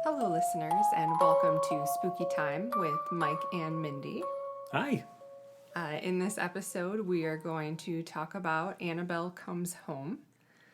Hello, listeners, and welcome to Spooky Time with Mike and Mindy. Hi. In this episode, we are going to talk about Annabelle Comes Home.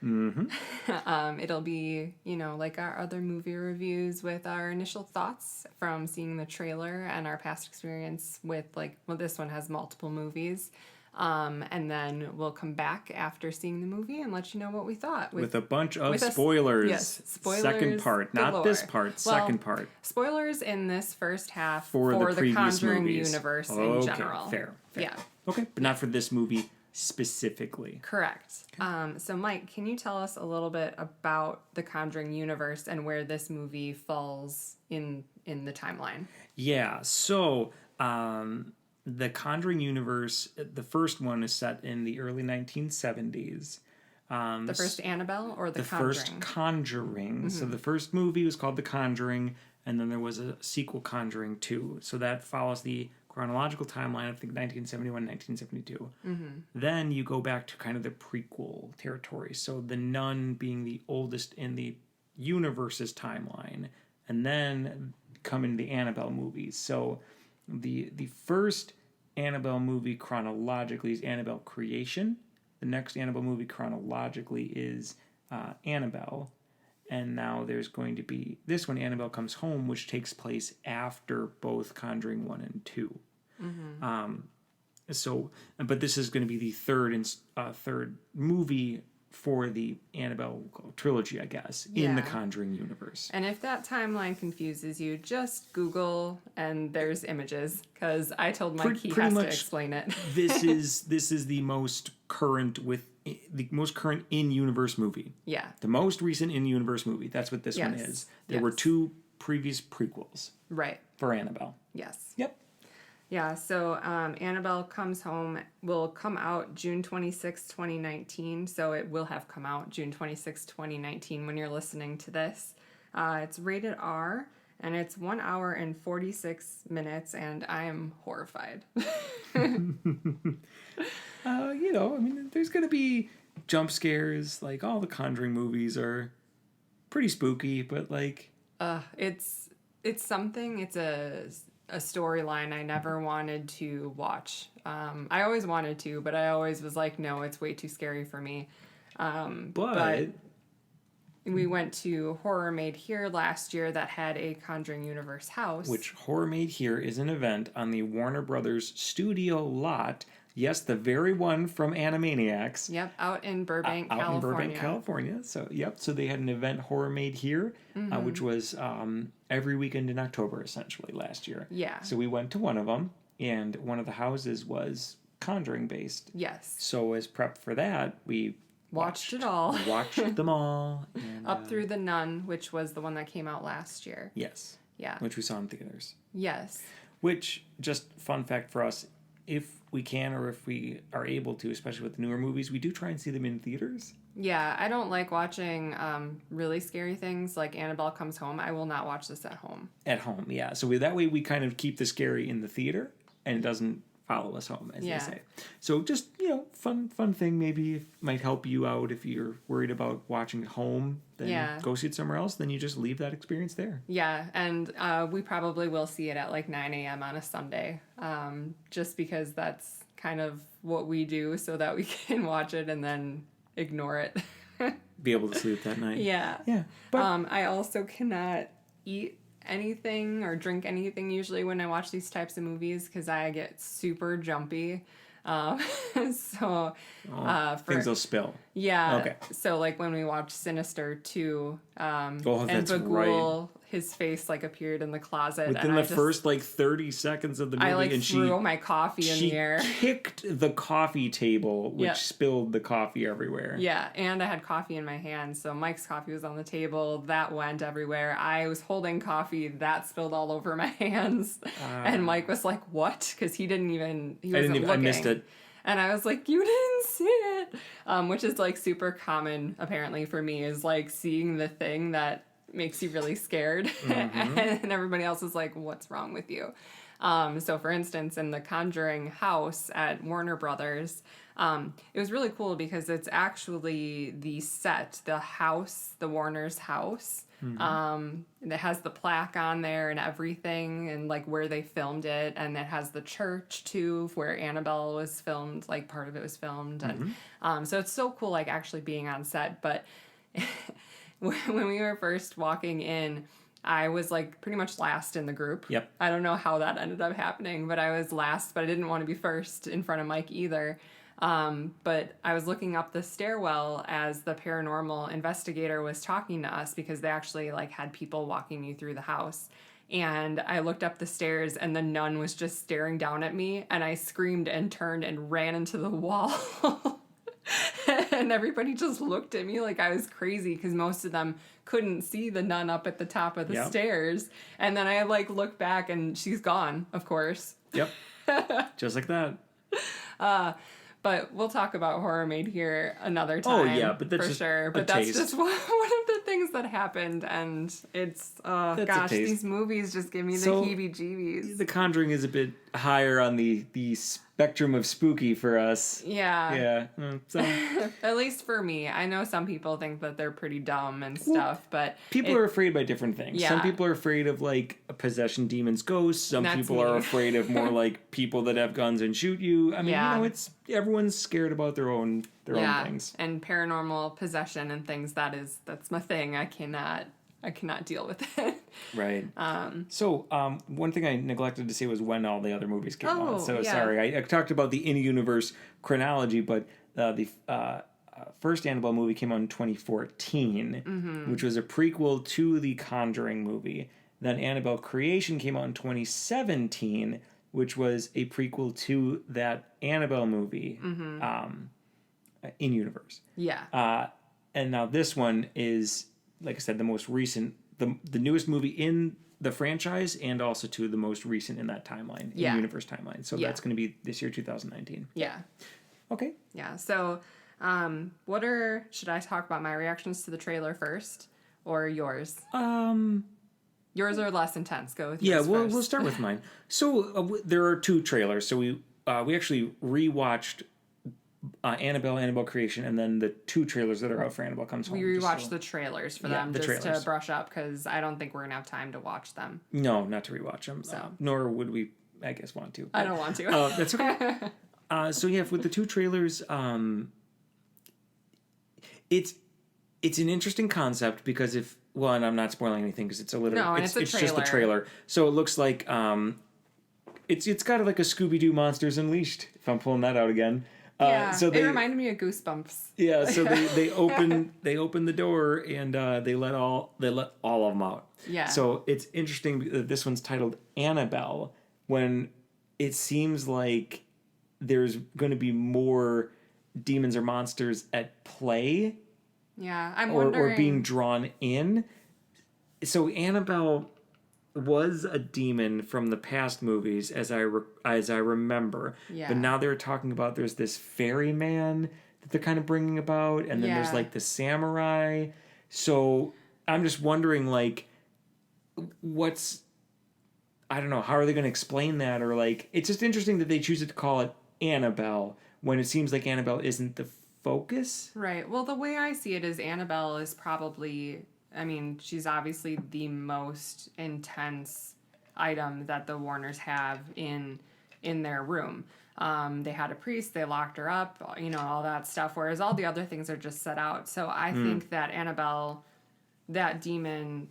It'll be, like our other movie reviews with our initial thoughts from seeing the trailer and our past experience with, this one has multiple movies. And then we'll come back after seeing the movie and let you know what we thought. With a bunch of spoilers. Yes, spoilers. Second part. Galore. Not this part. Second part. Spoilers in this first half for the Conjuring movies. universe in general. Fair. Yeah. Okay, but not for this movie specifically. Correct. Okay. So, Mike, can you tell us a little bit about the Conjuring universe and where this movie falls in the timeline? Yeah, so the Conjuring universe, the first one is set in the early 1970s. The first Annabelle or the Conjuring? The first Conjuring. Mm-hmm. So the first movie was called The Conjuring, and then there was a sequel, Conjuring 2. So that follows the chronological timeline of, I think, 1971, 1972. Mm-hmm. Then you go back to kind of the prequel territory. So The Nun being the oldest in the universe's timeline, and then come in the Annabelle movies. So the first Annabelle movie chronologically is Annabelle Creation. The next Annabelle movie chronologically is Annabelle. And now there's going to be this one, Annabelle Comes Home, which takes place after both Conjuring 1 and 2. Mm-hmm. But this is going to be the third movie for the Annabelle trilogy, I guess, in the Conjuring universe. And if that timeline confuses you, just Google and there's images, because I told Mike he has to explain it. This is the most current in-universe movie. Yeah. The most recent in-universe movie. That's what this one is. There were two previous prequels. Right. For Annabelle. Yes. Yep. Yeah, so Annabelle Comes Home will come out June 26, 2019. So it will have come out June 26, 2019 when you're listening to this. It's rated R, and it's 1 hour and 46 minutes, and I am horrified. There's going to be jump scares. Like, all the Conjuring movies are pretty spooky, but it's something. It's a storyline I never wanted to watch. I always wanted to, but I always was like, no, it's way too scary for me. But we went to Horror Made Here last year that had a Conjuring Universe house. Which Horror Made Here is an event on the Warner Brothers studio lot. Yes, the very one from Animaniacs. Yep, out in Burbank, California. In Burbank, California. So, so they had an event, Horror Made Here, which was every weekend in October, essentially, last year. Yeah. So we went to one of them, and one of the houses was Conjuring-based. Yes. So as prep for that, we watched it all. Watched them all. And, up through The Nun, which was the one that came out last year. Yes. Yeah. Which we saw in theaters. Yes. Which, just fun fact for us, if we can or if we are able to, especially with the newer movies, we do try and see them in theaters. Yeah, I don't like watching really scary things like Annabelle Comes Home. I will not watch this at home. At home, yeah. So that way we kind of keep the scary in the theater and it doesn't follow us home, as they say. So just, fun thing maybe might help you out if you're worried about watching at home. Then go see it somewhere else. Then you just leave that experience there. Yeah, and we probably will see it at 9 a.m. on a Sunday, just because that's kind of what we do so that we can watch it and then ignore it. Be able to sleep that night. Yeah. Yeah. But I also cannot eat anything or drink anything usually when I watch these types of movies because I get super jumpy. Things will spill. Yeah. Okay. So when we watched Sinister 2, and Bagul, his face appeared in the closet. Within the first 30 seconds of the movie, and threw my coffee in the air. She kicked the coffee table, which spilled the coffee everywhere. Yeah, and I had coffee in my hand, so Mike's coffee was on the table. That went everywhere. I was holding coffee. That spilled all over my hands. And Mike was like, what? Because he wasn't looking. I missed it. And I was like, you didn't see it. Which is super common, apparently, for me, is seeing the thing that makes you really scared. Mm-hmm. And everybody else is like, what's wrong with you? So for instance, in the Conjuring house at Warner Brothers, it was really cool because it's actually the set, the house, the Warner's house, And it has the plaque on there and everything, and like where they filmed it, and it has the church too, where Annabelle was filmed, like part of it was filmed, and so it's so cool, like actually being on set. But when we were first walking in, I was like pretty much last in the group. Yep. I don't know how that ended up happening, but I was last, but I didn't want to be first in front of Mike either. But I was looking up the stairwell as the paranormal investigator was talking to us, because they actually like had people walking you through the house. And I looked up the stairs and the nun was just staring down at me, and I screamed and turned and ran into the wall. And everybody just looked at me like I was crazy, because most of them couldn't see the nun up at the top of the stairs. And then I like looked back and she's gone, of course. Yep. Just like that. But we'll talk about Horror Made Here another time. Oh yeah, but that's for just sure. But that's just one of the things that happened, and it's gosh, these movies just give me the heebie-jeebies. The Conjuring is a bit higher on the spectrum of spooky for us. Yeah. Yeah. So. At least for me. I know some people think that they're pretty dumb and stuff, but people are afraid by different things. Yeah. Some people are afraid of like possession, demons, ghosts. Some people are afraid of more like people that have guns and shoot you. I mean, you know, it's everyone's scared about their own things. And paranormal possession and things, that's my thing. I cannot deal with it. Right. So one thing I neglected to say was when all the other movies came out. So sorry, I talked about the in-universe chronology, but the first Annabelle movie came out in 2014, which was a prequel to the Conjuring movie. Then Annabelle Creation came out in 2017, which was a prequel to that Annabelle movie in universe. Yeah. And now this one is, like I said, the most recent, the newest movie in the franchise, and also to the most recent in that timeline, in universe timeline. So that's going to be this year, 2019. Yeah. Okay. Yeah. So, should I talk about my reactions to the trailer first, or yours? Yours are less intense. Go with yours first. We'll start with mine. So there are two trailers. So we actually rewatched Annabelle Creation, and then the two trailers that are out for Annabelle Comes Home. We rewatched the trailers for them to brush up, because I don't think we're gonna have time to watch them. No, not to rewatch them. So. Nor would we, I guess, want to. But, I don't want to. That's okay. So yeah, with the two trailers, it's an interesting concept, because and I'm not spoiling anything because it's a little. No, it's a trailer. Just a trailer. So it looks like it's got like a Scooby-Doo Monsters Unleashed, if I'm pulling that out again. So it reminded me of Goosebumps. Yeah, so they open the door and they let all of them out. Yeah. So it's interesting that this one's titled Annabelle, when it seems like there's going to be more demons or monsters at play. Yeah, I'm wondering. Or being drawn in. So Annabelle was a demon from the past movies, as I remember. Yeah. But now they're talking about there's this ferryman that they're kind of bringing about, and then there's like the samurai. So I'm just wondering, like, I don't know, how are they going to explain that? Or like, it's just interesting that they choose to call it Annabelle when it seems like Annabelle isn't the focus. Right. Well, the way I see it is Annabelle is probably, I mean, she's obviously the most intense item that the Warners have in their room. They had a priest, they locked her up, all that stuff, whereas all the other things are just set out. So I think that Annabelle, that demon,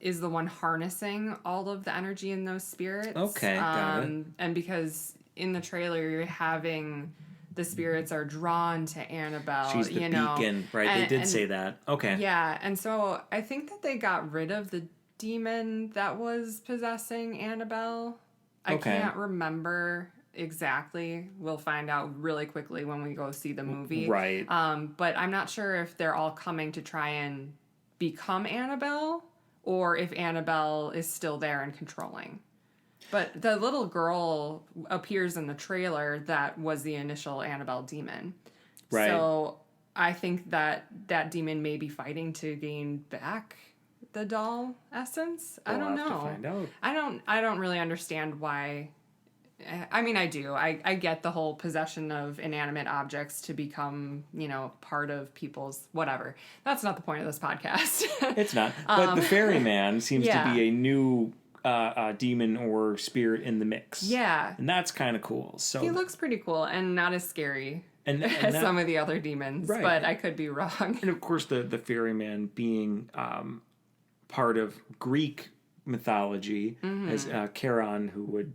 is the one harnessing all of the energy in those spirits. Okay, got it. And because in the trailer you're having the spirits are drawn to Annabelle. She's the beacon, right? They did say that. Okay. Yeah, and so I think that they got rid of the demon that was possessing Annabelle. I can't remember exactly. We'll find out really quickly when we go see the movie. Right. But I'm not sure if they're all coming to try and become Annabelle, or if Annabelle is still there and controlling. But the little girl appears in the trailer that was the initial Annabelle demon. Right. So I think that demon may be fighting to gain back the doll essence. I don't know. Have to find out. I don't really understand why I mean, I do. I get the whole possession of inanimate objects to become, part of people's whatever. That's not the point of this podcast. It's not. But the ferryman seems to yeah. be a new demon or spirit in the mix. Yeah. And that's kind of cool. So he looks pretty cool and not as scary and as some of the other demons, right. but I could be wrong. And of course, the ferryman being part of Greek mythology as Charon, who would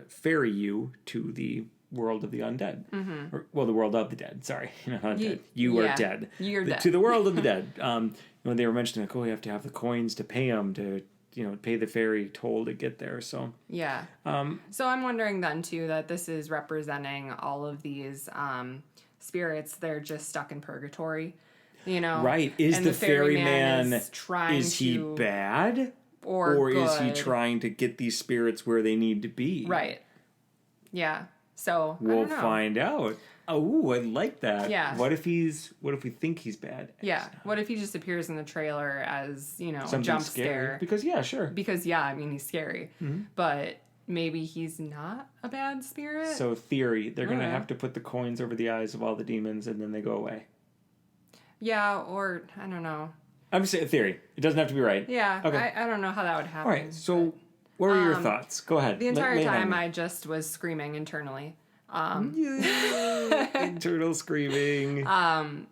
ferry you to the world of the undead. Or, the world of the dead. Sorry. Undead. You are dead. You're dead. To the world of the dead. When they were mentioning, you have to have the coins to pay them to, pay the ferry toll to get there. So yeah. So I'm wondering then too that this is representing all of these spirits. They're just stuck in purgatory. Right. Is and the ferryman trying is he to, bad? Or is he trying to get these spirits where they need to be? Right. Yeah. So we'll find out. Oh, I like that. Yeah. What if we think he's bad? Yeah. What if he just appears in the trailer as, something jump scary? scare? Because sure. Because he's scary. But maybe he's not a bad spirit. So theory, they're going to have to put the coins over the eyes of all the demons and then they go away. Yeah, or I don't know. I'm just saying theory. It doesn't have to be right. Yeah. Okay. I don't know how that would happen. All right. So what were your thoughts? Go ahead. The entire time I just was screaming internally. Internal screaming. And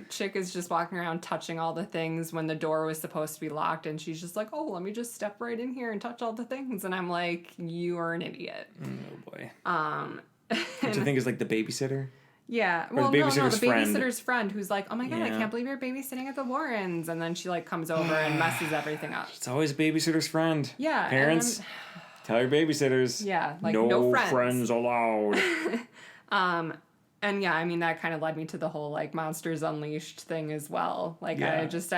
Chick is just walking around touching all the things when the door was supposed to be locked, and she's just like, "Oh, let me just step right in here and touch all the things." And I'm like, "You are an idiot." Oh boy. Which I think is like the babysitter. Yeah. Well, the babysitter's babysitter's friend who's like, "Oh my god, I can't believe you're babysitting at the Warrens," and then she comes over and messes everything up. It's always a babysitter's friend. Yeah. Parents, tell your babysitters. Yeah. No friends allowed. And yeah, I mean, that kind of led me to the whole Monsters Unleashed thing as well. I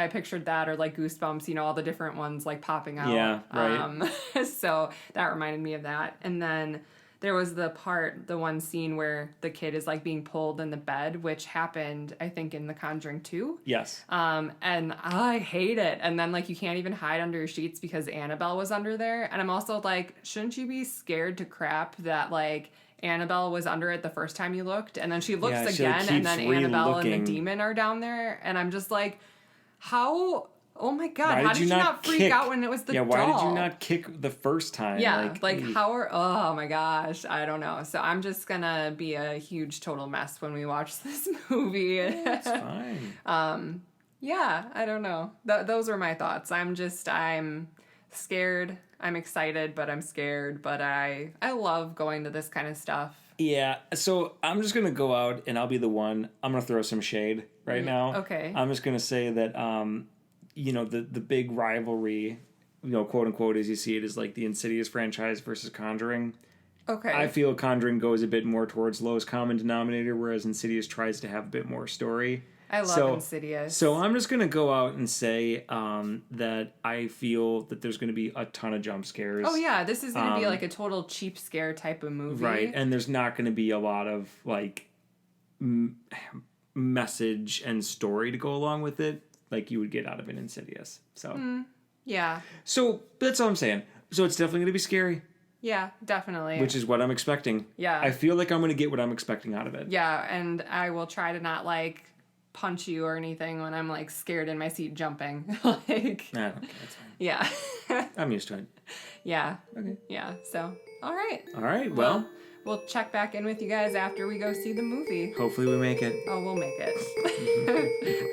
pictured that, or Goosebumps, all the different ones popping out. Yeah, right. So that reminded me of that. And then there was the one scene where the kid is being pulled in the bed, which happened, I think, in The Conjuring 2. Yes. And I hate it. And then you can't even hide under your sheets because Annabelle was under there. And I'm also shouldn't you be scared to crap that Annabelle was under it the first time you looked, and then she looks again, and then Annabelle and the demon are down there, and I'm just how? Oh my god! How did you not freak out when it was the doll? Yeah, why did you not kick the first time? Yeah, how are? Oh my gosh, I don't know. So I'm just gonna be a huge total mess when we watch this movie. Yeah, it's fine. Yeah, I don't know. Those are my thoughts. I'm scared. I'm excited, but I'm scared. But I love going to this kind of stuff. Yeah, so I'm just going to go out and I'll be the one. I'm going to throw some shade right now. Okay. I'm just going to say that, the big rivalry, quote unquote, as you see it, is the Insidious franchise versus Conjuring. Okay. I feel Conjuring goes a bit more towards lowest common denominator, whereas Insidious tries to have a bit more story. I love Insidious. So I'm just going to go out and say that I feel that there's going to be a ton of jump scares. Oh, yeah. This is going to be a total cheap scare type of movie. Right. And there's not going to be a lot of, message and story to go along with it like you would get out of an Insidious. So. Yeah. So that's all I'm saying. So it's definitely going to be scary. Yeah, definitely. Which is what I'm expecting. Yeah. I feel like I'm going to get what I'm expecting out of it. Yeah, and I will try to not, punch you or anything when I'm scared in my seat jumping. I don't care, that's fine. Yeah. I'm used to it. Yeah. Okay. Yeah. So, all right. All right. Well, we'll check back in with you guys after we go see the movie. Hopefully we make it. Oh, we'll make it.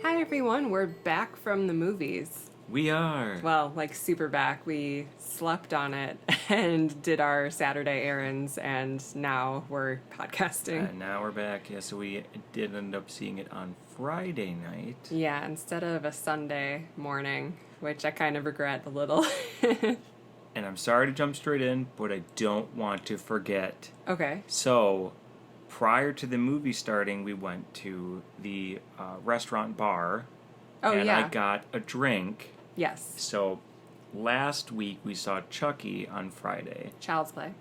Hi everyone, we're back from the movies. We are. Well, super back. We slept on it and did our Saturday errands, and now we're podcasting. Now we're back. Yeah, so we did end up seeing it on Friday night. Yeah, instead of a Sunday morning, which I kind of regret a little. And I'm sorry to jump straight in, but I don't want to forget. Okay. So, prior to the movie starting, we went to the restaurant bar. Oh, and yeah. I got a drink. Yes. So, last week we saw Chucky on Friday. Child's Play.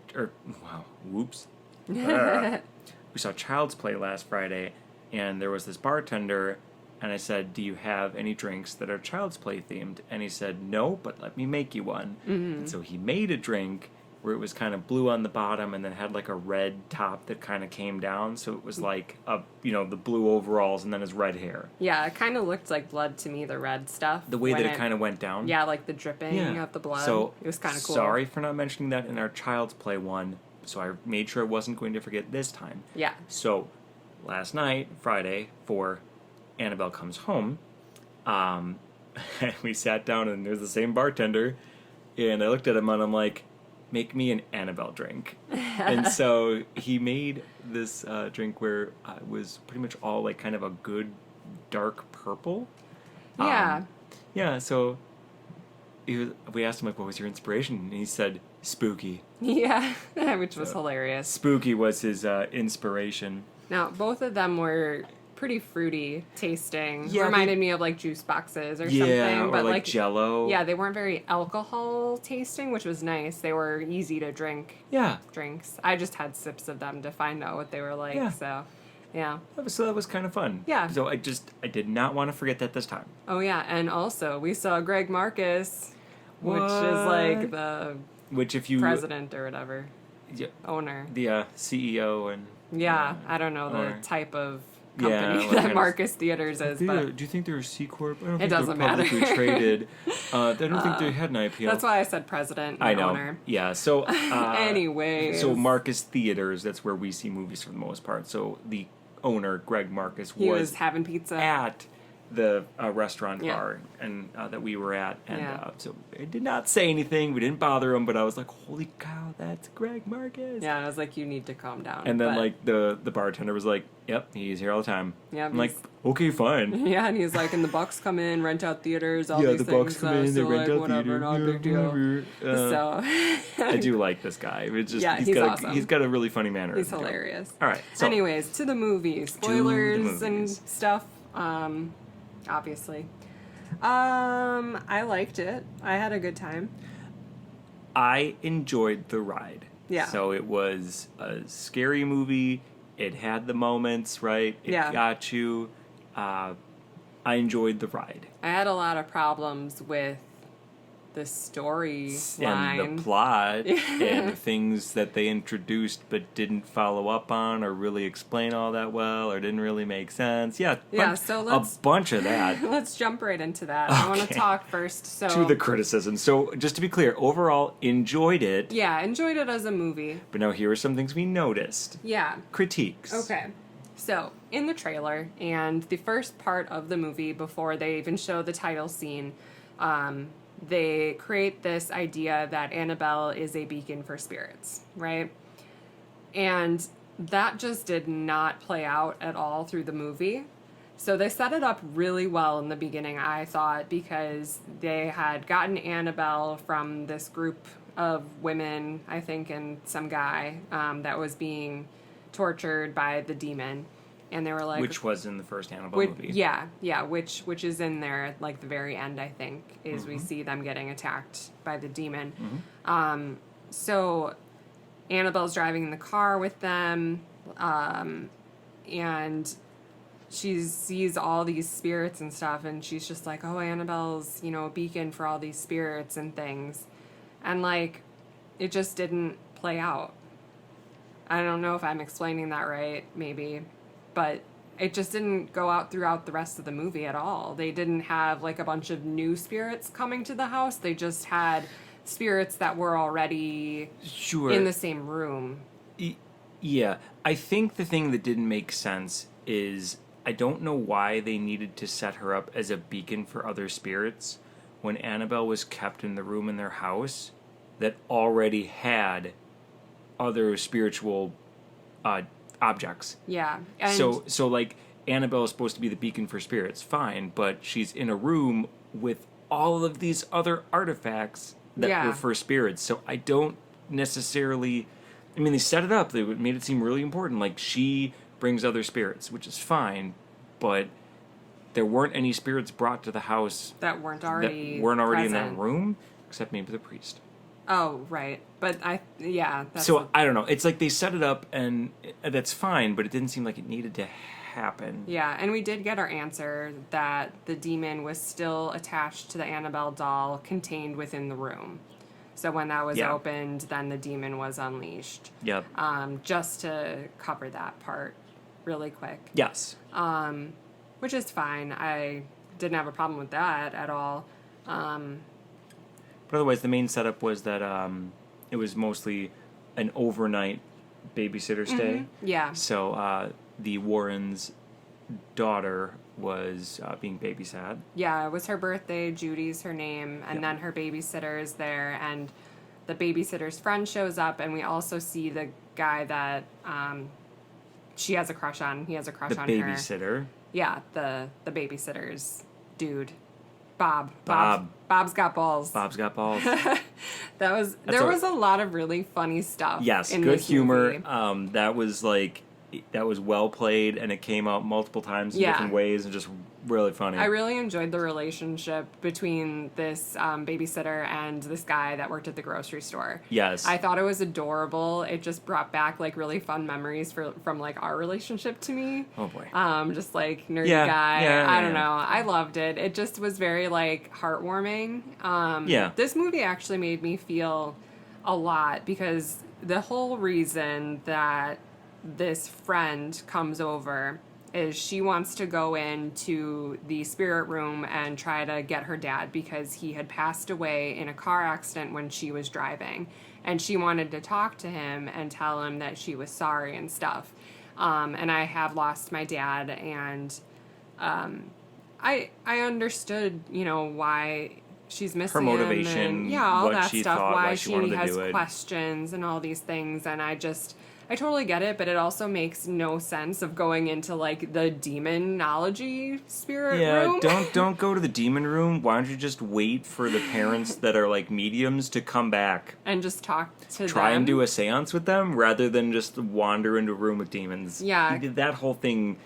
Wow, whoops. We saw Child's Play last Friday, and there was this bartender, and I said, "Do you have any drinks that are Child's Play themed?" And he said, "No, but let me make you one." Mm-hmm. And so he made a drink where it was kind of blue on the bottom and then had like a red top that kind of came down, so it was like the blue overalls and then his red hair. Yeah, it kind of looked like blood to me, the red stuff. The way that it kind of went down. Yeah, like the dripping of the blood. So it was kind of cool. Sorry for not mentioning that in our Child's Play one. So I made sure I wasn't going to forget this time. Yeah. So last night, Friday, for Annabelle Comes Home, we sat down and there's the same bartender, and I looked at him and I'm like, "Make me an Annabelle drink." And so he made this drink where it was pretty much all like kind of a good dark purple. Yeah. So we asked him, like, what was your inspiration? And he said, spooky. Yeah, which was hilarious. Spooky was his inspiration. Now, both of them were pretty fruity tasting. Yeah, reminded me of like juice boxes or something. Yeah, or but like Jell-O. Yeah, they weren't very alcohol tasting, which was nice. They were easy to drink. Yeah. Drinks. I just had sips of them to find out what they were like. Yeah. So, yeah. That was kind of fun. Yeah. So I did not want to forget that this time. Oh yeah, and also we saw Greg Marcus, which is like the president or whatever. Yeah. Owner. The CEO and. Yeah, I don't know owner. the type of company that Marcus Theaters is. But do you think they're a C Corp? I don't it think doesn't they're publicly matter. traded. I don't think they had an IPO. That's why I said president and I know. owner. Yeah, so... Anyways. So Marcus Theaters, that's where we see movies for the most part. So the owner, Greg Marcus, he was having pizza at the restaurant bar and that we were at. And so I did not say anything. We didn't bother him, but I was like, holy cow, that's Greg Marcus. Yeah, I was like, you need to calm down. And then like the bartender was like, yep, he's here all the time. Yeah, I'm like, okay, fine. Yeah, and he's like, and the Bucks come in, rent out theaters, all these things. Yeah, the Bucks come in, they so rent like, out whatever, theaters. not a big deal. So So I do like this guy. It's just he's awesome. He's got a really funny manner. He's hilarious. All right. So anyways, to the movie. Spoilers movies. and stuff. Obviously. I liked it. I had a good time. I enjoyed the ride. Yeah. So it was a scary movie. It had the moments, right? It got you. I enjoyed the ride. I had a lot of problems with the story and the plot and the things that they introduced but didn't follow up on or really explain all that well or didn't really make sense. So a bunch of that. Let's jump right into that. Okay. I want to talk first. To the criticism. So just to be clear, overall enjoyed it. Yeah, enjoyed it as a movie. But now here are some things we noticed. Yeah. Critiques. Okay. So, in the trailer and the first part of the movie before they even show the title scene, they create this idea that Annabelle is a beacon for spirits, right? And that just did not play out at all through the movie. So they set it up really well in the beginning, I thought, because they had gotten Annabelle from this group of women, I think, and some guy that was being tortured by the demon. And they were like, which was in the first Annabelle movie. Yeah, which is in there at like the very end, I think, is we see them getting attacked by the demon. So Annabelle's driving in the car with them, and she sees all these spirits and stuff, and she's just like, oh, Annabelle's, a beacon for all these spirits and things. And like, it just didn't play out. I don't know if I'm explaining that right, maybe. But it just didn't go out throughout the rest of the movie at all. They didn't have like a bunch of new spirits coming to the house. They just had spirits that were already in the same room. Yeah. I think the thing that didn't make sense is I don't know why they needed to set her up as a beacon for other spirits when Annabelle was kept in the room in their house that already had other spiritual objects. Yeah. And so like Annabelle is supposed to be the beacon for spirits, fine, but she's in a room with all of these other artifacts that were for spirits. So I don't necessarily, they set it up, they made it seem really important, like she brings other spirits, which is fine, but there weren't any spirits brought to the house that weren't already in that present. room, except maybe the priest. Oh, right. But that's I don't know. It's like they set it up, and that's fine, but it didn't seem like it needed to happen. Yeah, and we did get our answer that the demon was still attached to the Annabelle doll contained within the room. So when that was opened, then the demon was unleashed. Yep. Just to cover that part really quick. Yes. Which is fine. I didn't have a problem with that at all. But otherwise, the main setup was that it was mostly an overnight babysitter stay. Yeah. So the Warrens' daughter was being babysat. Yeah, it was her birthday. Judy's her name. And then her babysitter is there. And the babysitter's friend shows up. And we also see the guy that she has a crush on. He has a crush on her. The babysitter. Yeah, the babysitter's dude. Bob. Bob's got balls. Bob's got balls. There was a lot of really funny stuff. Yes, in good this humor. movie. That was well played, and it came out multiple times in different ways, and just really funny. I really enjoyed the relationship between this babysitter and this guy that worked at the grocery store. Yes, I thought it was adorable. It just brought back like really fun memories from like our relationship to me. Oh boy. Just like nerdy guy. Yeah, I don't know. I loved it. It just was very like heartwarming. This movie actually made me feel a lot because the whole reason that this friend comes over is she wants to go into the spirit room and try to get her dad because he had passed away in a car accident when she was driving, and she wanted to talk to him and tell him that she was sorry and stuff. And I have lost my dad, and I understood, why she's missing her motivation, him and, all what that she stuff, thought, why she wanted to has do it. questions and all these things, and I totally get it, but it also makes no sense of going into like the demonology spirit room. don't go to the demon room. Why don't you just wait for the parents that are like mediums to come back and just talk to them? Try and do a seance with them rather than just wander into a room with demons. Yeah. That whole thing,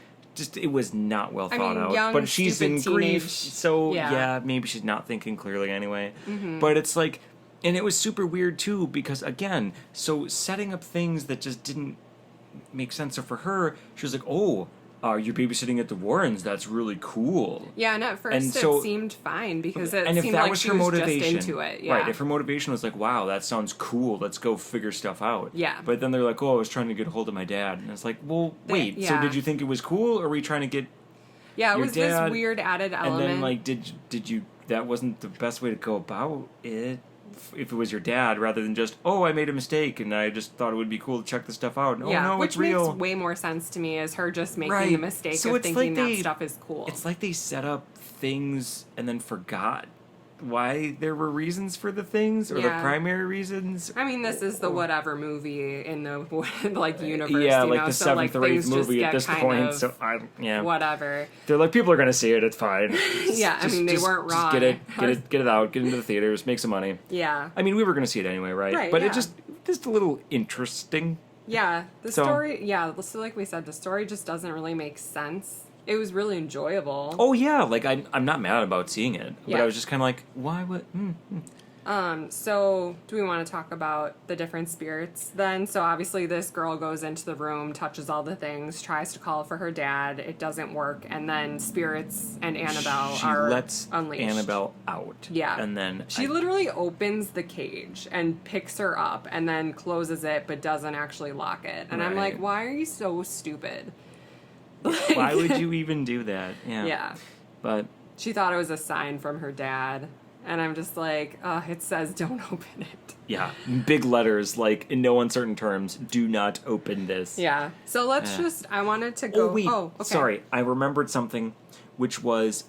it was not well thought out. Young, but she's in grief, teenage, so maybe she's not thinking clearly anyway. Mm-hmm. But it's like, and it was super weird too because again, so setting up things that just didn't make sense. So for her, she was like, "Oh, you're babysitting at the Warrens. That's really cool." Yeah, and at first it seemed fine because it seemed like she was just into it. Yeah. Right, if her motivation was like, "Wow, that sounds cool. Let's go figure stuff out." Yeah. But then they're like, "Oh, I was trying to get a hold of my dad," and it's like, "Well, wait. So did you think it was cool, or were you trying to get?" Yeah, it your was dad? this weird added element. And then like, did you? That wasn't the best way to go about it. If it was your dad, rather than just, I made a mistake and I just thought it would be cool to check the stuff out. No, which it's real. Makes way more sense to me as her just making the mistake of thinking that stuff is cool. It's like they set up things and then forgot why there were reasons for the things or the primary reasons. I mean, this is the whatever movie in the like universe. Yeah, like the so, seventh or eighth movie at this point. Of, so whatever. They're like, people are gonna see it. It's fine. They weren't wrong. Get it out. Get into the theaters. Make some money. Yeah. I mean, we were gonna see it anyway, right? Right. But it just a little interesting. Yeah, story. Yeah, so like we said, the story just doesn't really make sense. It was really enjoyable. Oh yeah, like I'm not mad about seeing it, but I was just kind of like, why? What? So do we want to talk about the different spirits then? So obviously this girl goes into the room, touches all the things, tries to call for her dad. It doesn't work, and then spirits and Annabelle are lets unleashed. Annabelle out. Yeah, and then she literally opens the cage and picks her up, and then closes it, but doesn't actually lock it. And I'm like, why are you so stupid? Why would you even do that? Yeah. Yeah. But she thought it was a sign from her dad. And I'm just like, it says don't open it. Yeah. Big letters, like, in no uncertain terms, do not open this. Yeah. So let's I wanted to go. Oh, wait. Okay. Sorry. I remembered something, which was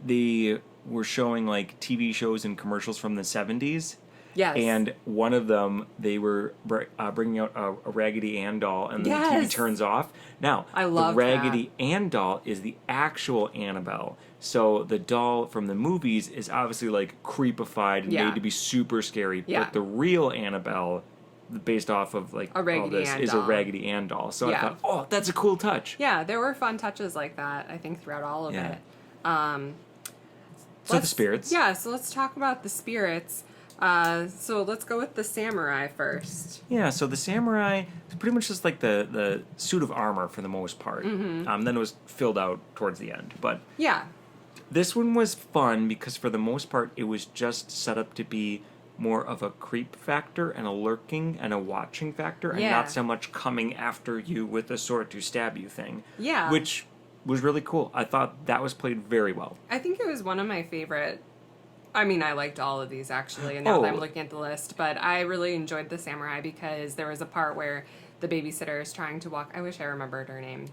they were showing, like, TV shows and commercials from the 70s. Yes. And one of them, they were bringing out a Raggedy Ann doll, and then the TV turns off. Now, I love the Raggedy Ann doll is the actual Annabelle. So the doll from the movies is obviously like creepified and made to be super scary. Yeah. But the real Annabelle based off of like A Raggedy all this Ann is doll. a Raggedy Ann doll. So I Yeah. thought, oh, that's a cool touch. Yeah, there were fun touches like that, I think, throughout all of Yeah. it. So the spirits. Yeah, so let's talk about the spirits. So let's go with the samurai first. Yeah, so the samurai is pretty much just like the suit of armor for the most part. Then it was filled out towards the end. But Yeah. this one was fun because for the most part it was just set up to be more of a creep factor and a lurking and a watching factor and Yeah. not so much coming after you with a sword to stab you thing. Yeah. Which was really cool. I thought that was played very well. I think it was one of my favorite. I mean, I liked all of these actually, and now that I'm looking at the list, but I really enjoyed the samurai because there was a part where the babysitter is trying to walk. I wish I remembered her name.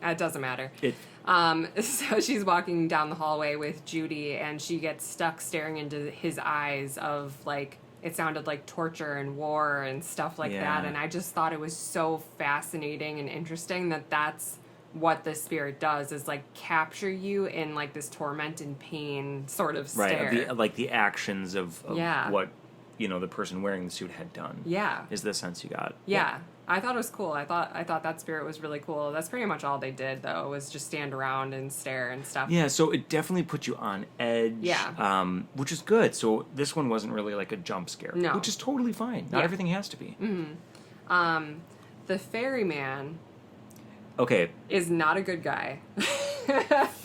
It doesn't matter. So she's walking down the hallway with Judy, and she gets stuck staring into his eyes of, like, it sounded like torture and war and stuff like that, and I just thought it was so fascinating and interesting that that's what the spirit does, is, like, capture you in, like, this torment and pain sort of stare. Right, the actions of Yeah. what, the person wearing the suit had done. Yeah. Is the sense you got. Yeah. I thought it was cool. I thought that spirit was really cool. That's pretty much all they did, though, was just stand around and stare and stuff. Yeah, so it definitely put you on edge. Yeah. Which is good. So this one wasn't really like a jump scare. No. Which is totally fine. Not Yeah. everything has to be. The ferryman Okay. is not a good guy.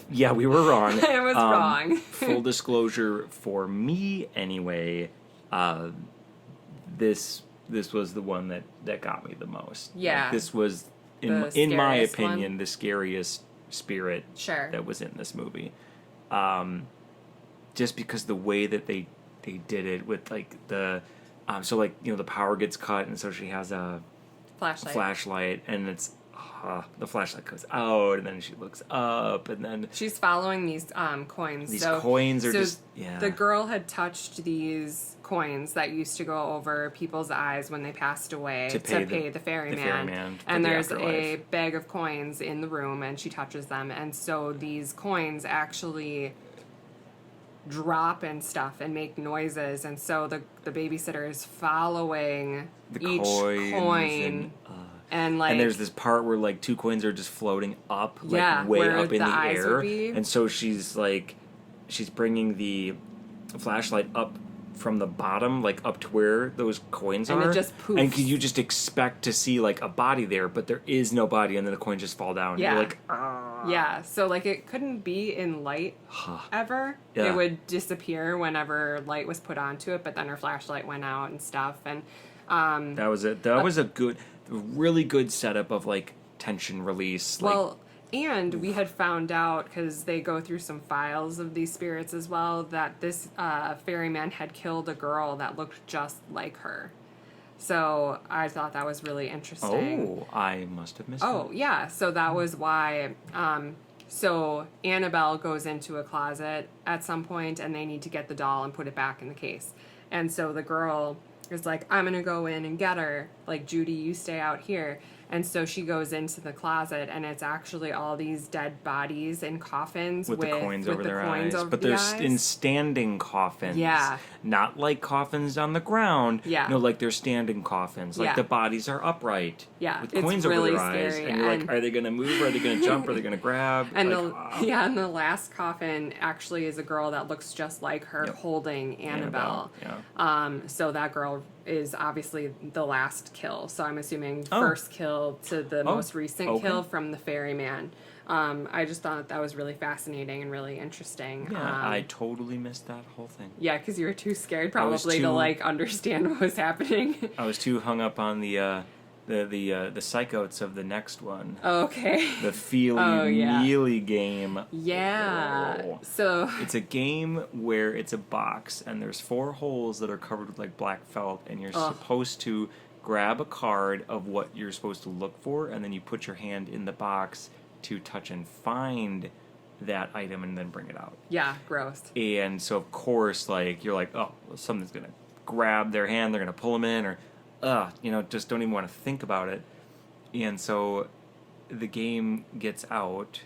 Yeah, we were wrong. I was wrong. Full disclosure, for me anyway, this was the one that got me the most. Yeah. Like, this was, The in my scariest opinion, one? the scariest spirit Sure. that was in this movie. Just because the way that they did it with like the the power gets cut and so she has a flashlight and it's the flashlight goes out and then she looks up and then She's following these coins. these coins are just The girl had touched these coins that used to go over people's eyes when they passed away to pay the ferryman. And there's a bag of coins in the room and she touches them. And so these coins actually drop and stuff and make noises. And so the babysitter is following each coin. And like, and there's this part where like two coins are just floating up, like Yeah, way where up in the the eyes air, would be. and so she's bringing the flashlight up from the bottom, like up to where those coins And are, it just poofs. and you just expect to see like a body there, but there is no body, and then the coins just fall down. Yeah. And you're like, ah. Yeah, so like it couldn't be in light ever. Yeah. It would disappear whenever light was put onto it, but then her flashlight went out and stuff. And That was it. That was a really good setup of like tension release. well, and we had found out, because they go through some files of these spirits as well, that this ferryman had killed a girl that looked just like her. So I thought that was really interesting. Oh, I must have missed. Oh, yeah. So that was why. So Annabelle goes into a closet at some point, and they need to get the doll and put it back in the case. And so the girl is like, I'm going to go in and get her. Like, Judy, you stay out here. And so she goes into the closet, and it's actually all these dead bodies in coffins with the coins over their eyes. over But the they're eyes. in standing coffins. Yeah. Not like coffins on the ground. Yeah. No, like they're standing coffins. Like Yeah. the bodies are upright. Yeah, With it's coins really over their eyes. scary, And you're and- like, are they going to move? Are they going to jump? Are they going to grab? And like, and the last coffin actually is a girl that looks just like her holding Annabelle. Yeah. So that girl is obviously the last kill. So I'm assuming first kill to the most recent kill from the ferryman. I just thought that was really fascinating and really interesting. Yeah, I totally missed that whole thing. Yeah, because you were too scared probably to like understand what was happening. I was too hung up on the psychotes of the next one. Okay. The Feely-Mealy game. Yeah. Oh. So It's a game where it's a box and there's 4 holes that are covered with like black felt and you're supposed to grab a card of what you're supposed to look for and then you put your hand in the box to touch and find that item and then bring it out. yeah, gross. And so of course like you're like, oh, something's going to grab their hand, they're going to pull them in or just don't even want to think about it. And so the game gets out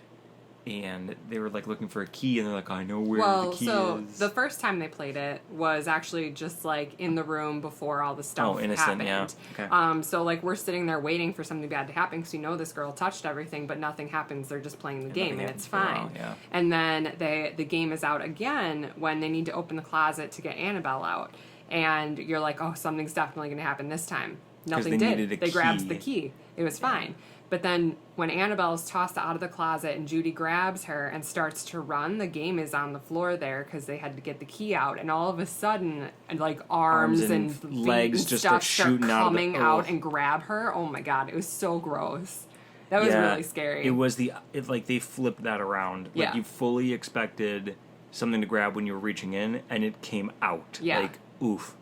and they were like looking for a key, and they're like, I know where the key is. The first time they played it was actually just like in the room before all the stuff happened. Yeah. Okay. So like we're sitting there waiting for something bad to happen because this girl touched everything, but nothing happens. They're just playing the game, and it's fine. Yeah. And then the game is out again when they need to open the closet to get Annabelle out, and you're like, oh, something's definitely going to happen this time. Nothing did. They grabbed the key. It was fine. But then when Annabelle is tossed out of the closet and Judy grabs her and starts to run, the game is on the floor there because they had to get the key out. And all of a sudden, like arms and legs and just stuff start coming out and grab her. Oh my God, it was so gross. That was really scary. It was like they flipped that around. Like you fully expected something to grab when you were reaching in, and it came out. Yeah. Like, oof.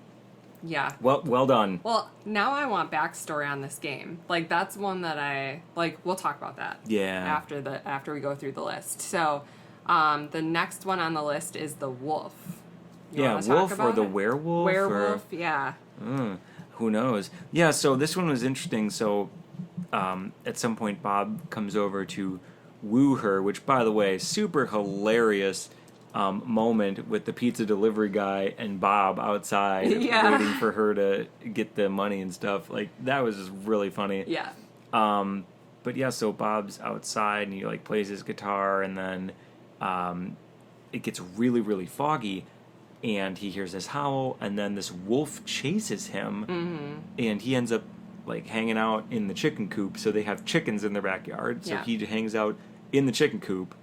Yeah. Well done. Well, now I want backstory on this game. Like, that's one that I like. We'll talk about that. Yeah. After we go through the list. So, the next one on the list is the wolf. Wolf or the werewolf. Werewolf. Yeah. Who knows? Yeah. So this one was interesting. So, at some point, Bob comes over to woo her, which, by the way, super hilarious. Moment with the pizza delivery guy and Bob outside waiting for her to get the money and stuff. Like, that was just really funny. Yeah. But yeah, so Bob's outside and he like plays his guitar, and then it gets really, really foggy, and he hears this howl, and then this wolf chases him, and he ends up like hanging out in the chicken coop. So they have chickens in their backyard. So he hangs out in the chicken coop.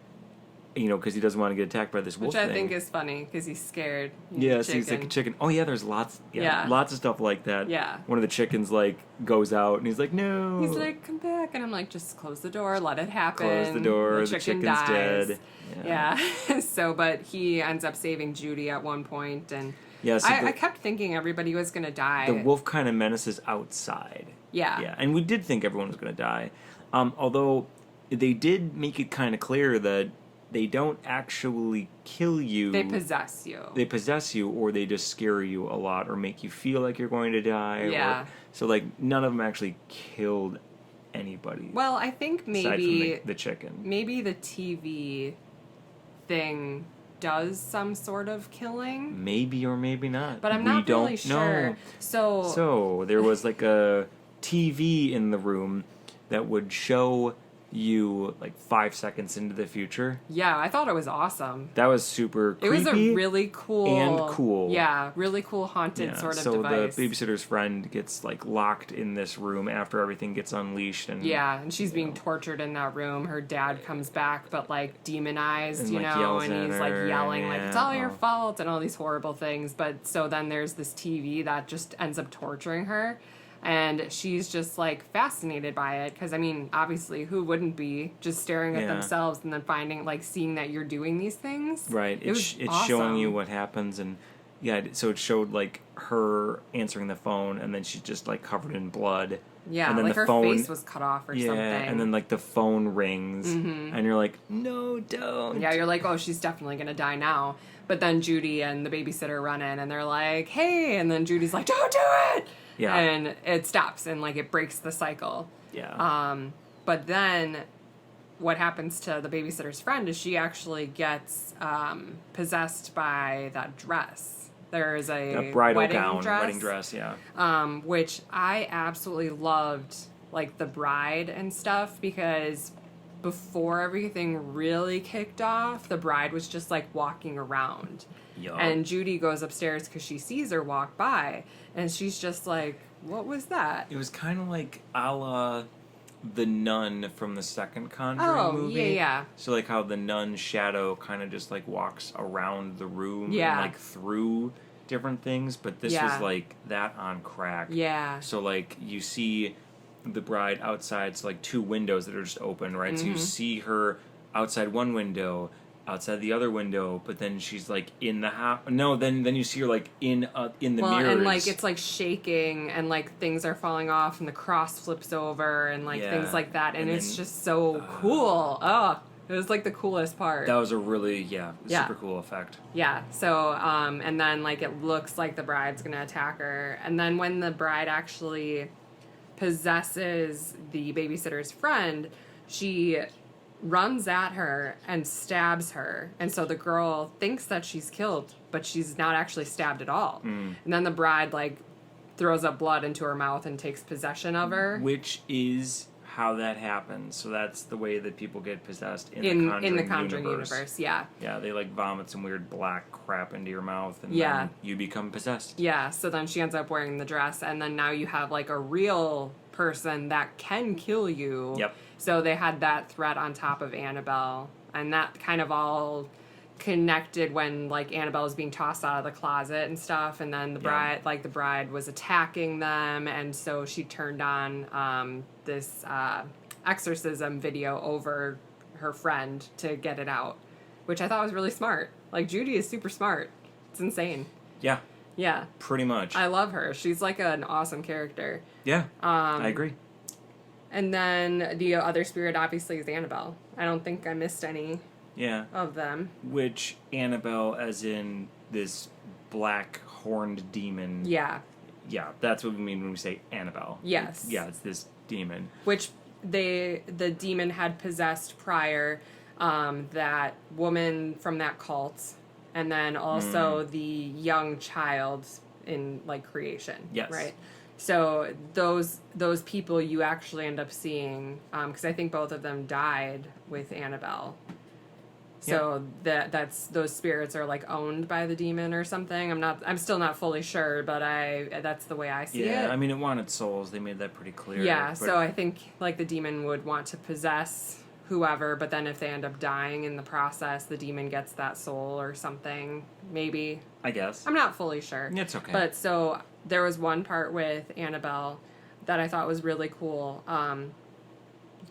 Because he doesn't want to get attacked by this wolf Which I think is funny, because he's scared. So he's like a chicken. Oh, yeah, there's lots of stuff like that. Yeah. One of the chickens, like, goes out, and he's like, no. He's like, come back. And I'm like, just close the door, let it happen. Close the door, the chicken's dies. dead. Yeah. So, but he ends up saving Judy at one point, and I kept thinking everybody was going to die. The wolf kind of menaces outside. Yeah. Yeah, and we did think everyone was going to die. Although, they did make it kind of clear that they don't actually kill you. They possess you. They possess you, or they just scare you a lot, or make you feel like you're going to die. Yeah. So, like, none of them actually killed anybody. Well, I think maybe... Aside from the chicken. Maybe the TV thing does some sort of killing. Maybe or maybe not. But I'm not really sure. Know. So, there was, like, a TV in the room that would show you like 5 seconds into the future. Yeah, I thought it was awesome. That was super creepy. It was a really cool and cool. Yeah, really cool haunted sort of device. So the babysitter's friend gets like locked in this room after everything gets unleashed, and and she's being tortured in that room. Her dad comes back, but like demonized, and, you like, know, and he's her, like yelling like it's all your fault and all these horrible things. But so then there's this TV that just ends up torturing her. And she's just, like, fascinated by it. Because, I mean, obviously, who wouldn't be just staring at themselves and then seeing that you're doing these things? Right. It's awesome. Showing you what happens. And, so it showed, like, her answering the phone. And then she's just, like, covered in blood. Yeah, and then like the her phone, face was cut off or something. And then, like, the phone rings. And you're like, no, don't. Yeah, you're like, oh, she's definitely going to die now. But then Judy and the babysitter run in. And they're like, hey. And then Judy's like, don't do it. Yeah. And it stops and like it breaks the cycle. Yeah. But then what happens to the babysitter's friend is she actually gets possessed by that dress. There's a bridal wedding dress, yeah. Which I absolutely loved, like the bride and stuff, because before everything really kicked off, the bride was just like walking around. Yup. And Judy goes upstairs because she sees her walk by, and she's just like, what was that? It was kind of like a la the nun from the second Conjuring movie. Yeah. So like how the nun's shadow kind of just like walks around the room and like through different things, but this was like that on crack. Yeah. So like you see the bride outside, so like two windows that are just open, right? So you see her outside one window, outside the other window, but then she's like in the house. No, then you see her like in the mirrors. And like it's like shaking, and like things are falling off, and the cross flips over, and like things like that, and it's just so cool. Oh, it was like the coolest part. That was a really super cool effect. Yeah. So and then like it looks like the bride's gonna attack her, and then when the bride actually possesses the babysitter's friend, she runs at her and stabs her. And so the girl thinks that she's killed, but she's not actually stabbed at all. And then the bride, like, throws up blood into her mouth and takes possession of her. Which is how that happens. So that's the way that people get possessed in the Conjuring universe. Yeah. Yeah, they, like, vomit some weird black crap into your mouth, and Yeah. then you become possessed. Yeah, so then she ends up wearing the dress, and then now you have, like, a real person that can kill you. Yep. So they had that threat on top of Annabelle, and that kind of all connected when, like, Annabelle was being tossed out of the closet and stuff, and then the bride was attacking them, and so she turned on this exorcism video over her friend to get it out, which I thought was really smart. Like, Judy is super smart. It's insane. Yeah. Yeah. Pretty much. I love her. She's like an awesome character. Yeah. I agree. And then the other spirit obviously is Annabelle. I don't think I missed any of them. Which Annabelle, as in this black horned demon. Yeah. Yeah, that's what we mean when we say Annabelle. Yes. It's this demon. Which the demon had possessed prior, that woman from that cult, and then also the young child in, like, creation. Yes. Right? So those people you actually end up seeing, because I think both of them died with Annabelle. So that's those spirits are, like, owned by the demon or something. I'm still not fully sure, but that's the way I see it. Yeah, I mean, it wanted souls. They made that pretty clear. Yeah, so I think, like, the demon would want to possess whoever, but then if they end up dying in the process, the demon gets that soul or something. Maybe. I guess. I'm not fully sure. It's okay. But so there was one part with Annabelle that I thought was really cool.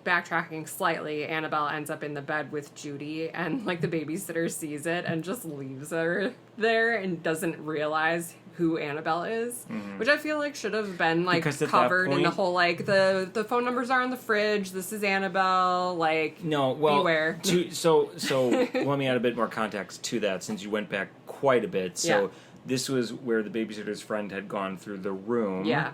Backtracking slightly, Annabelle ends up in the bed with Judy, and, like, the babysitter sees it and just leaves her there and doesn't realize who Annabelle is, which I feel like should have been, like, covered in the whole, like, the phone numbers are on the fridge, this is Annabelle, like, beware. So let me add a bit more context to that, since you went back quite a bit. So this was where the babysitter's friend had gone through the room. Yeah.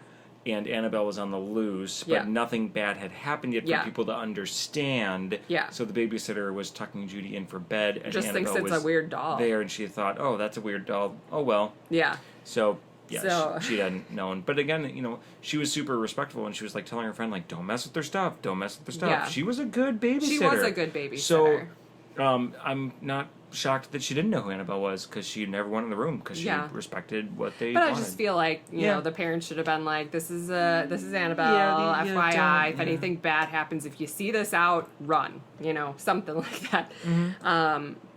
And Annabelle was on the loose, but nothing bad had happened yet for people to understand. Yeah. So the babysitter was tucking Judy in for bed, and just Annabelle thinks it's a weird doll there, and she thought, "Oh, that's a weird doll. Oh well." Yeah. So she hadn't known. But again, she was super respectful, and she was, like, telling her friend, like, "Don't mess with their stuff. Don't mess with their stuff." Yeah. She was a good babysitter. She was a good babysitter. So, I'm not shocked that she didn't know who Annabelle was, because she never went in the room, because she respected what they wanted. I just feel like you know the parents should have been like, this is Annabelle, FYI, if anything bad happens, if you see this out, run, something like that.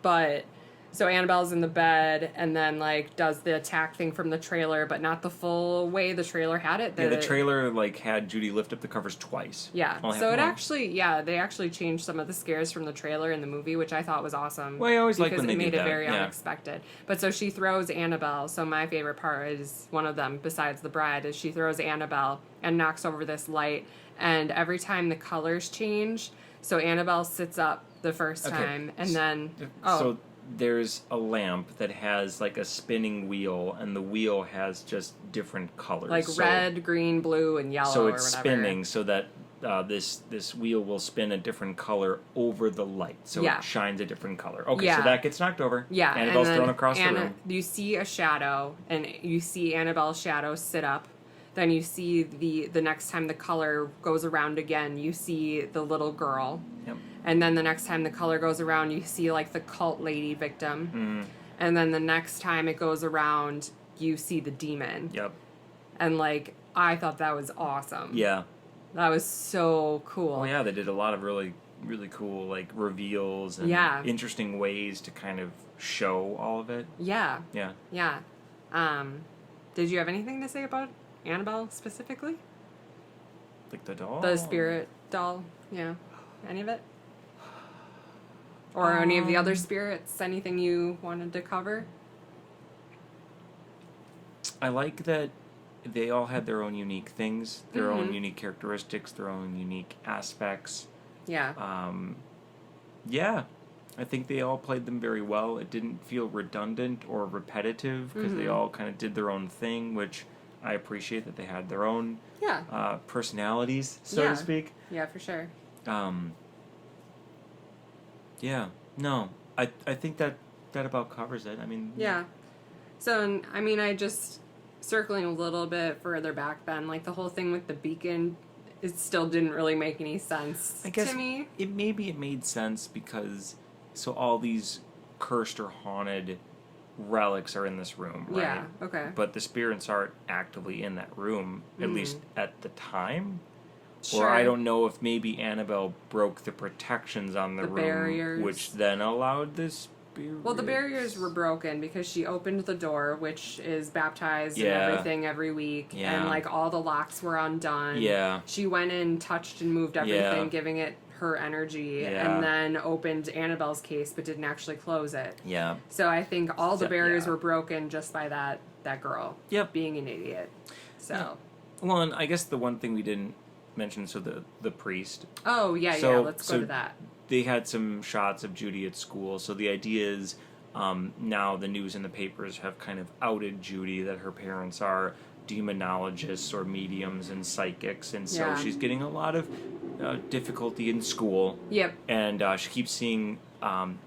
But so Annabelle's in the bed, and then, like, does the attack thing from the trailer, but not the full way the trailer had it. The trailer, like, had Judy lift up the covers twice. Yeah. So it actually, they actually changed some of the scares from the trailer in the movie, which I thought was awesome. Well, I always like when they do that. Because it made it very unexpected. But so she throws Annabelle. So my favorite part is one of them, besides the bride, is she throws Annabelle and knocks over this light. And every time the colors change, so Annabelle sits up the first time, and then... So there's a lamp that has, like, a spinning wheel, and the wheel has just different colors. Like red, green, blue, and yellow, so or it's whatever. spinning so that this wheel will spin a different color over the light. So it shines a different color. Okay, so that gets knocked over. Yeah. Annabelle's thrown across the room. You see a shadow, and you see Annabelle's shadow sit up. Then you see the next time the color goes around again, you see the little girl. Yep. And then the next time the color goes around, you see, like, the cult lady victim. And then the next time it goes around, you see the demon. Yep. And, like, I thought that was awesome. Yeah. That was so cool. Oh, yeah, they did a lot of really, really cool, like, reveals and interesting ways to kind of show all of it. Yeah. Yeah. Yeah. Did you have anything to say about Annabelle specifically? Like the doll? The spirit doll. Yeah. Any of it? Or any of the other spirits? Anything you wanted to cover? I like that they all had their own unique things, their own unique characteristics, their own unique aspects. Yeah. Yeah. I think they all played them very well. It didn't feel redundant or repetitive, because they all kind of did their own thing, which I appreciate that they had their own personalities, so to speak. Yeah, for sure. Yeah. No. I think that about covers it. I mean... Yeah. So, I mean, I just... Circling a little bit further back then, like, the whole thing with the beacon, it still didn't really make any sense to me. It made sense because... So all these cursed or haunted relics are in this room, right? Yeah, okay. But the spirits aren't actively in that room, at least at the time. Sure. Or I don't know if maybe Annabelle broke the protections on the room, barriers. which then allowed this. Well, the barriers were broken because she opened the door, which is baptized and everything every week, and like all the locks were undone. Yeah. She went in, touched and moved everything, giving it her energy, and then opened Annabelle's case, but didn't actually close it. Yeah. So I think all the barriers were broken just by that girl. Yep. Being an idiot. So. Yeah. Well, and I guess the one thing we didn't mention, so the priest. Oh yeah, let's go to that. They had some shots of Judy at school, so the idea is now the news and the papers have kind of outed Judy that her parents are demonologists or mediums and psychics, and so she's getting a lot of difficulty in school. Yep. And she keeps seeing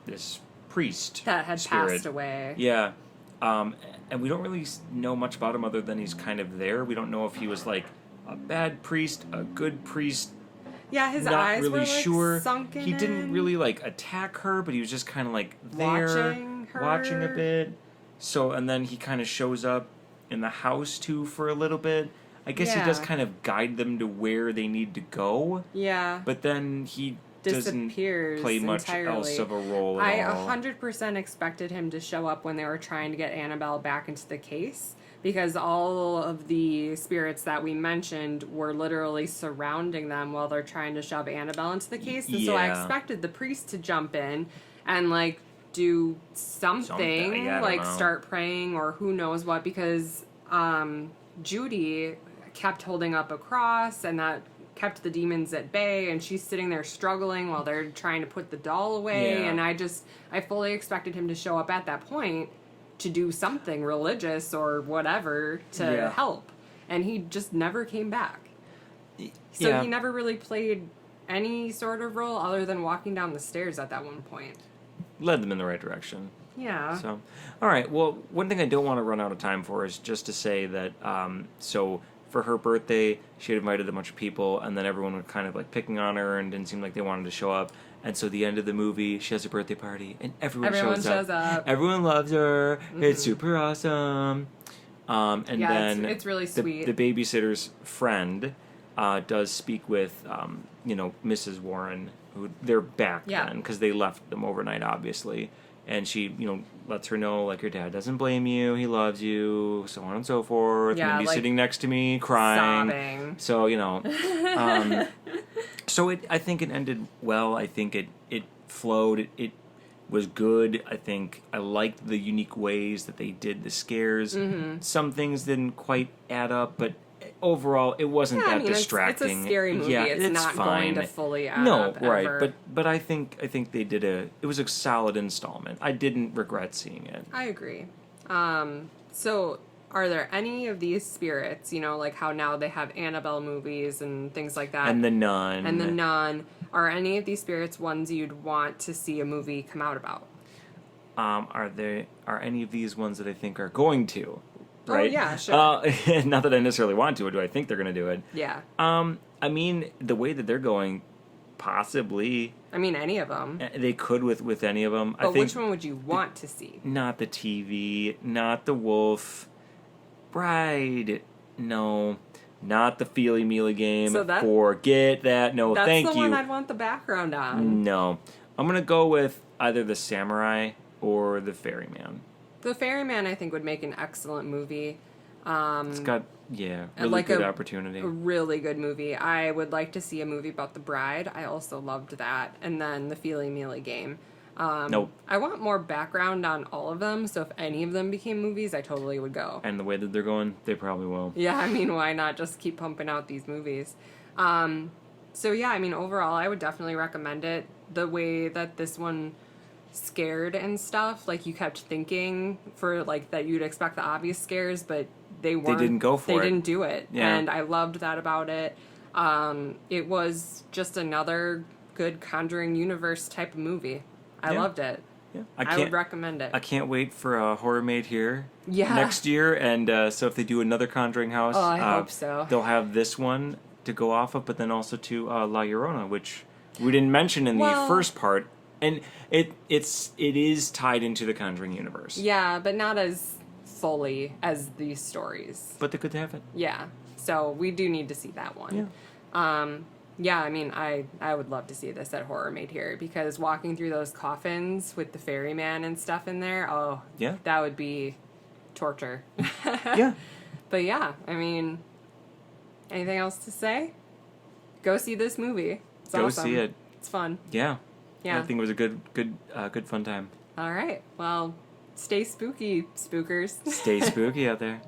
this priest that had spirit. passed away. Yeah. And we don't really know much about him other than he's kind of there. We don't know if he was like a bad priest, a good priest. Yeah, his not eyes really were like sure. sunken. He didn't really like attack her, but he was just kind of like there, watching a bit. So, and then he kind of shows up in the house too for a little bit. I guess he does kind of guide them to where they need to go. Yeah. But then he disappears doesn't play much entirely. else of a role at all. I 100% expected him to show up when they were trying to get Annabelle back into the case, because all of the spirits that we mentioned were literally surrounding them while they're trying to shove Annabelle into the case. And so I expected the priest to jump in and, like, do something like start praying or who knows what, because Judy kept holding up a cross, and that kept the demons at bay, and she's sitting there struggling while they're trying to put the doll away. And I fully expected him to show up at that point to do something religious or whatever to help, and he just never came back. So he never really played any sort of role other than walking down the stairs at that one point. Led them in the right direction. Yeah. So, all right. Well, one thing I don't want to run out of time for is just to say that, so for her birthday, she had invited a bunch of people, and then everyone was kind of like picking on her and didn't seem like they wanted to show up. And so the end of the movie, she has a birthday party, and everyone shows up. Everyone loves her. Mm-hmm. It's super awesome. And then it's really sweet. The babysitter's friend does speak with, Mrs. Warren, who they're back then because they left them overnight, obviously. And she, lets her know, like, your dad doesn't blame you, he loves you, so on and so forth. Yeah, Mindy's like, sitting next to me, crying. Sobbing. So, so I think it ended well. I think it flowed. It was good. I think I liked the unique ways that they did the scares. Mm-hmm. Some things didn't quite add up, but overall, it wasn't that distracting. It's a scary movie. Yeah, it's not fine. going to fully add up ever. But I think they did it was a solid installment. I didn't regret seeing it. I agree. So are there any of these spirits, like how now they have Annabelle movies and things like that? And The Nun. Are any of these spirits ones you'd want to see a movie come out about? Are any of these ones that I think are going to? Right? Oh, yeah, sure. Not that I necessarily want to, or do I think they're going to do it? Yeah. I mean, the way that they're going, possibly. I mean, any of them. They could with any of them. But I think which one would you want to see? Not the TV, not the wolf. Bride, no. Not the Feely Mealy game. Forget that. No, thank you. That's the one I'd want the background on. No. I'm going to go with either the Samurai or the Ferryman. The Ferryman, I think, would make an excellent movie. It's got, really good opportunity. A really good movie. I would like to see a movie about the Bride. I also loved that. And then the Feely Mealy game. Nope. I want more background on all of them, so if any of them became movies, I totally would go. And the way that they're going, they probably will. Yeah, I mean, why not just keep pumping out these movies? So yeah, I mean, overall, I would definitely recommend it. The way that this one scared and stuff, like, you kept thinking for, like, that you'd expect the obvious scares, but they weren't. They didn't go for it. They didn't do it. Yeah. And I loved that about it. It was just another good Conjuring universe type of movie. I loved it. Yeah. I would recommend it. I can't wait for a Horror Made Here Yeah. next year. And so if they do another Conjuring house, I hope so. They'll have this one to go off of, but then also to La Llorona, which we didn't mention in the first part. And it is tied into the Conjuring universe. Yeah, but not as fully as these stories. But they're good to have it. Yeah. So we do need to see that one. Yeah. Yeah, I mean, I would love to see this at Horror Made Here because walking through those coffins with the ferryman and stuff in there, yeah, that would be torture. Yeah. But yeah, I mean, anything else to say? Go see this movie. It's awesome. See it. It's fun. Yeah. Yeah. I think it was a good fun time. All right. Well, stay spooky, spookers. Stay spooky out there.